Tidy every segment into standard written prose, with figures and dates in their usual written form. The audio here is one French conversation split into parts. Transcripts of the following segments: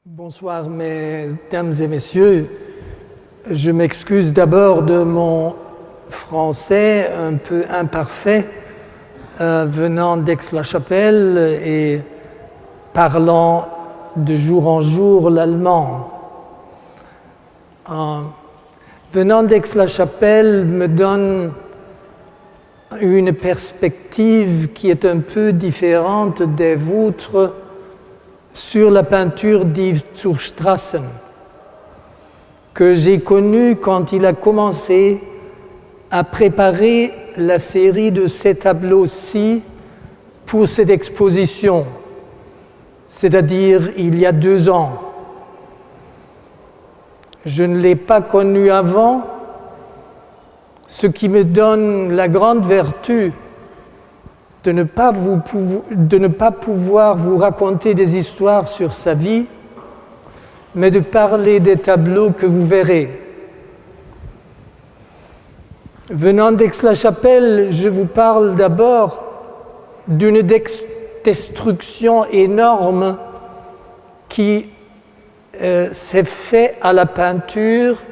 Bonsoir, mesdames et messieurs. Je m'excuse d'abord de mon français un peu imparfait, venant d'Aix-la-Chapelle et parlant de jour en jour l'allemand. Venant d'Aix-la-Chapelle me donne une perspective qui est un peu différente des vôtres sur la peinture d'Yves zur Strassen, que j'ai connu quand il a commencé à préparer la série de ces tableaux-ci pour cette exposition, c'est-à-dire il y a 2 ans. Je ne l'ai pas connu avant, ce qui me donne la grande vertu de ne pas pouvoir vous raconter des histoires sur sa vie, mais de parler des tableaux que vous verrez. Venant d'Aix-la-Chapelle, je vous parle d'abord d'une destruction énorme qui s'est faite à la peinture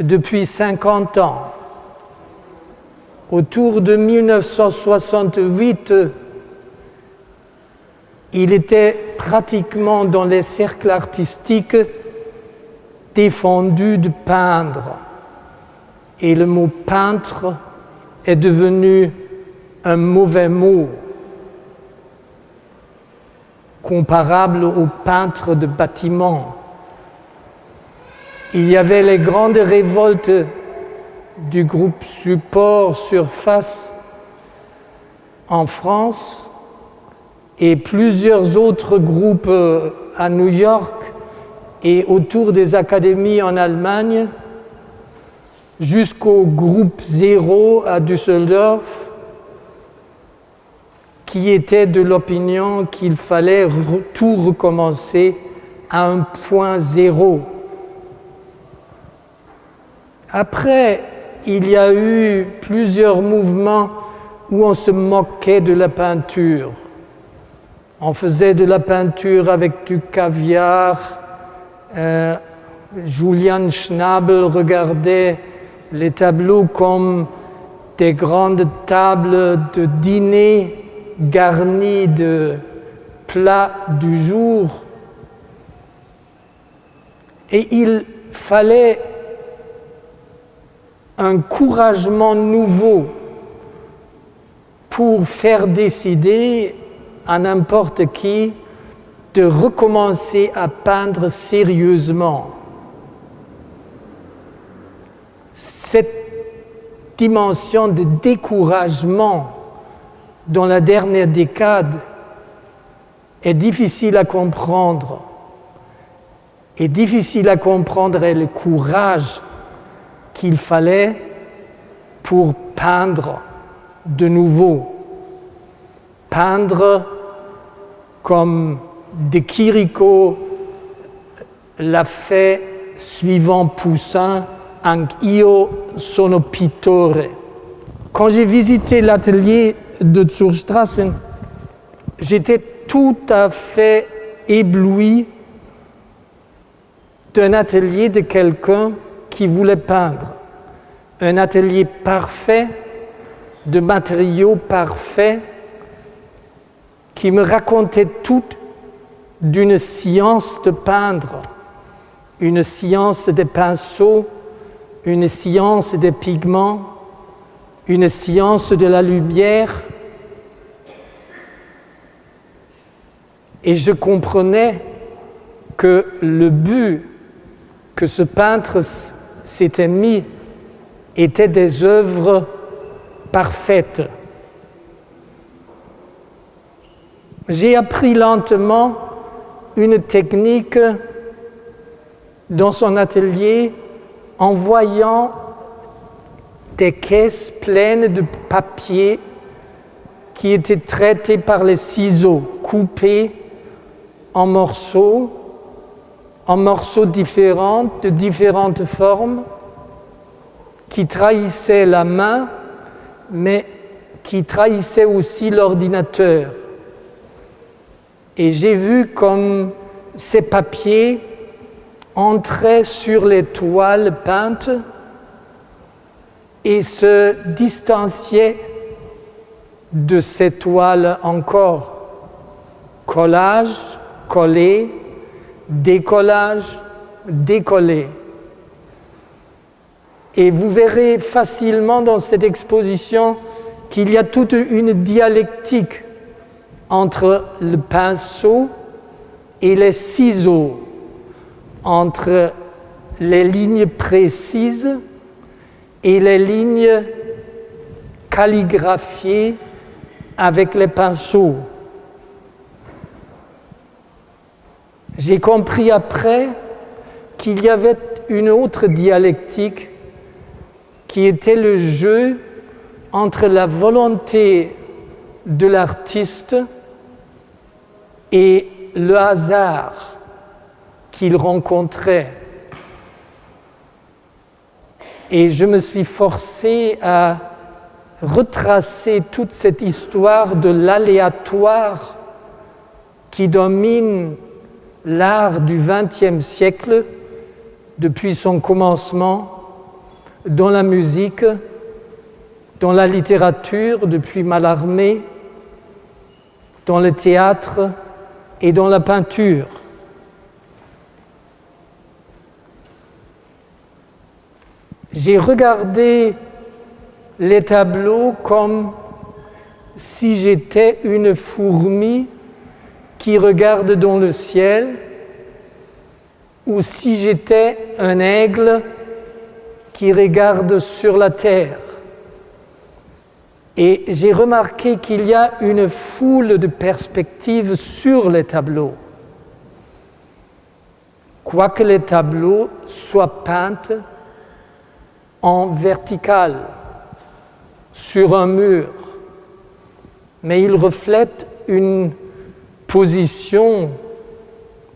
depuis 50 ans. Autour de 1968, il était pratiquement dans les cercles artistiques défendu de peindre. Et le mot peintre est devenu un mauvais mot, comparable au peintre de bâtiments. Il y avait les grandes révoltes du groupe Support Surface en France et plusieurs autres groupes à New York et autour des académies en Allemagne, jusqu'au groupe Zéro à Düsseldorf, qui était de l'opinion qu'il fallait tout recommencer à un point zéro. Après, il y a eu plusieurs mouvements où on se moquait de la peinture. On faisait de la peinture avec du caviar. Julian Schnabel regardait les tableaux comme des grandes tables de dîner garnies de plats du jour. Et il fallait un encouragement nouveau pour faire décider à n'importe qui de recommencer à peindre sérieusement. Cette dimension de découragement dans la dernière décade est difficile à comprendre. Et difficile à comprendre est le courage qu'il fallait pour peindre de nouveau. Peindre comme De Chirico l'a fait suivant Poussin, Anch'io sono pittore. Quand j'ai visité l'atelier de zur Strassen, j'étais tout à fait ébloui d'un atelier de quelqu'un qui voulait peindre. Un atelier parfait, de matériaux parfaits, qui me racontait tout d'une science de peindre, une science des pinceaux, une science des pigments, une science de la lumière. Et je comprenais que le but que ce peintre s'était mis était des œuvres parfaites. J'ai appris lentement une technique dans son atelier en voyant des caisses pleines de papier qui étaient traités par les ciseaux, coupés en morceaux différents, de différentes formes, qui trahissaient la main, mais qui trahissaient aussi l'ordinateur. Et j'ai vu comme ces papiers entraient sur les toiles peintes et se distanciaient de ces toiles encore. Collage, collé, décollage, décollé. Et vous verrez facilement dans cette exposition qu'il y a toute une dialectique entre le pinceau et les ciseaux, entre les lignes précises et les lignes calligraphiées avec les pinceaux. J'ai compris après qu'il y avait une autre dialectique qui était le jeu entre la volonté de l'artiste et le hasard qu'il rencontrait. Et je me suis forcé à retracer toute cette histoire de l'aléatoire qui domine l'art du XXe siècle depuis son commencement, dans la musique, dans la littérature depuis Mallarmé, dans le théâtre et dans la peinture. J'ai regardé les tableaux comme si j'étais une fourmi qui regarde dans le ciel, ou si j'étais un aigle qui regarde sur la terre. Et j'ai remarqué qu'il y a une foule de perspectives sur les tableaux. Quoique les tableaux soient peints en vertical, sur un mur, mais ils reflètent une position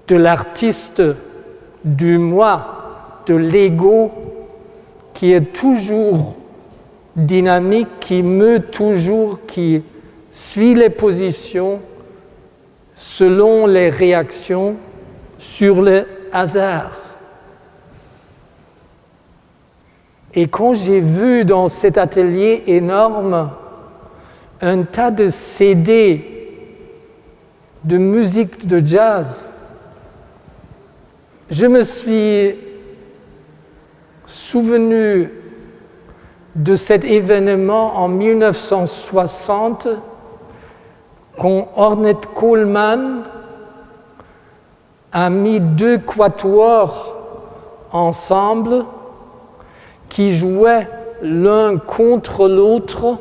de l'artiste, du moi, de l'ego, qui est toujours dynamique, qui meut toujours, qui suit les positions selon les réactions sur le hasard. Et quand j'ai vu dans cet atelier énorme un tas de CD de musique de jazz, je me suis souvenu de cet événement en 1960 quand Ornette Coleman a mis deux quatuors ensemble qui jouaient l'un contre l'autre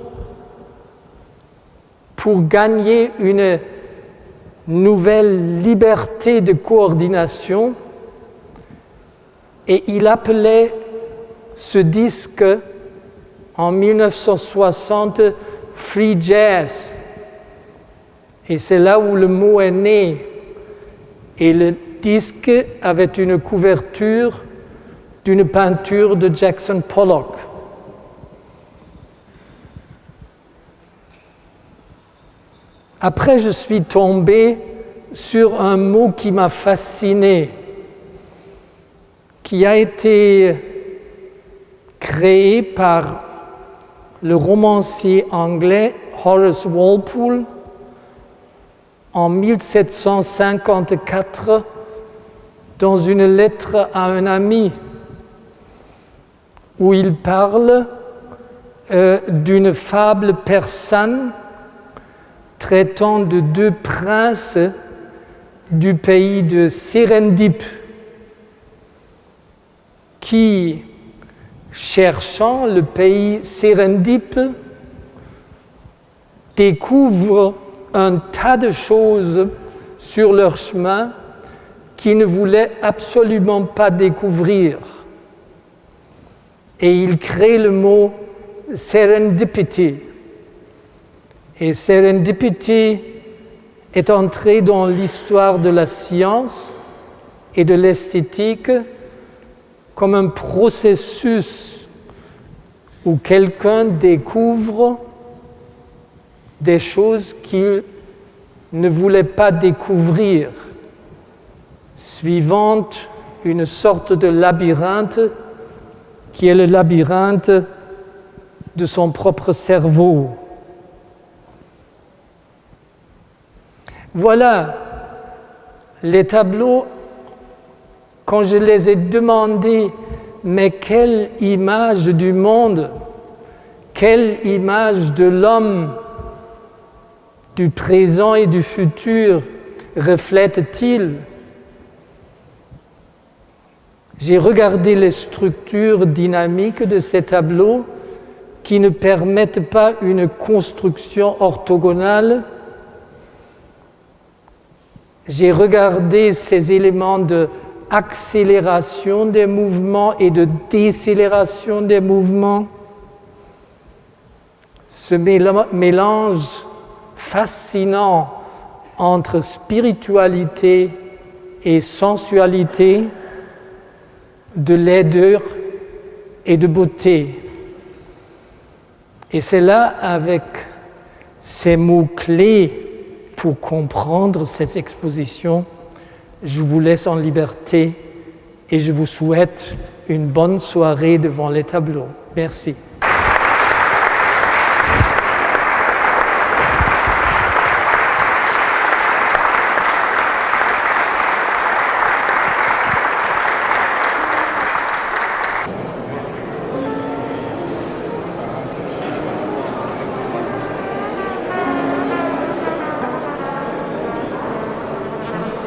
pour gagner une nouvelle liberté de coordination. Et il appelait ce disque en 1960 Free Jazz. Et c'est là où le mot est né. Et le disque avait une couverture d'une peinture de Jackson Pollock. Après, je suis tombé sur un mot qui m'a fasciné, qui a été créé par le romancier anglais Horace Walpole en 1754 dans une lettre à un ami où il parle d'une fable persane traitant de deux princes du pays de Serendip qui, cherchant le pays Serendip, découvrent un tas de choses sur leur chemin qu'ils ne voulaient absolument pas découvrir. Et ils créent le mot serendipity. Et serendipity est entré dans l'histoire de la science et de l'esthétique comme un processus où quelqu'un découvre des choses qu'il ne voulait pas découvrir. suivant une sorte de labyrinthe qui est le labyrinthe de son propre cerveau. Voilà, les tableaux, quand je les ai demandés, mais quelle image du monde, quelle image de l'homme, du présent et du futur reflète-t-il? J'ai regardé les structures dynamiques de ces tableaux qui ne permettent pas une construction orthogonale. J'ai regardé ces éléments d'accélération des mouvements et de décélération des mouvements. Ce mélange fascinant entre spiritualité et sensualité, de laideur et de beauté. Et c'est là, avec ces mots-clés pour comprendre cette exposition, je vous laisse en liberté et je vous souhaite une bonne soirée devant les tableaux. Merci.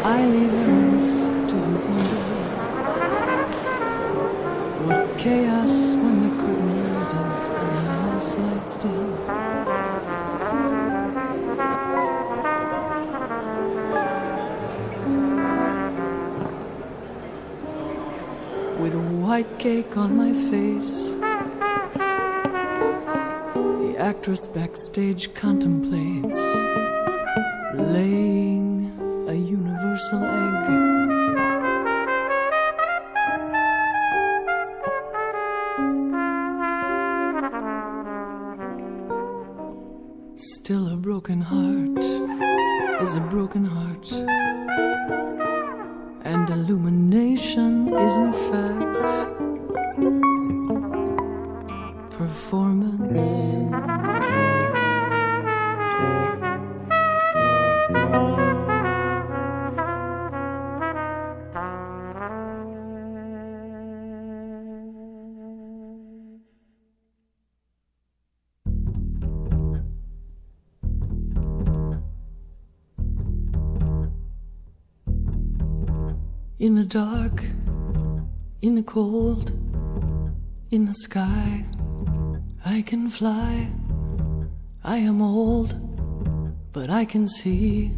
I leave Earth to his wonders. What chaos when the curtain rises and the house lights dim. With a white cake on my face, the actress backstage contemplates laying a universal egg. Still a broken heart is a broken heart, and illumination is in fact performance. In the dark, in the cold, in the sky, I can fly. I am old, but I can see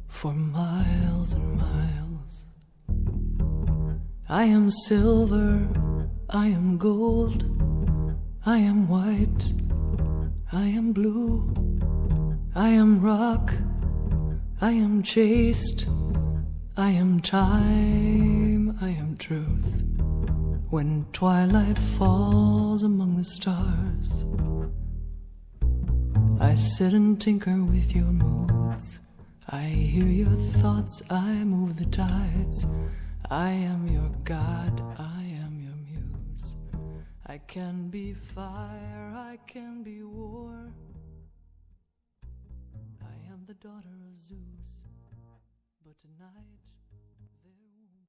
for miles and miles. I am silver, I am gold, I am white, I am blue, I am rock, I am chaste, I am time, I am truth. When twilight falls among the stars, I sit and tinker with your moods. I hear your thoughts, I move the tides. I am your God, I am your muse. I can be fire, I can be war. I am the daughter of Zeus, but tonight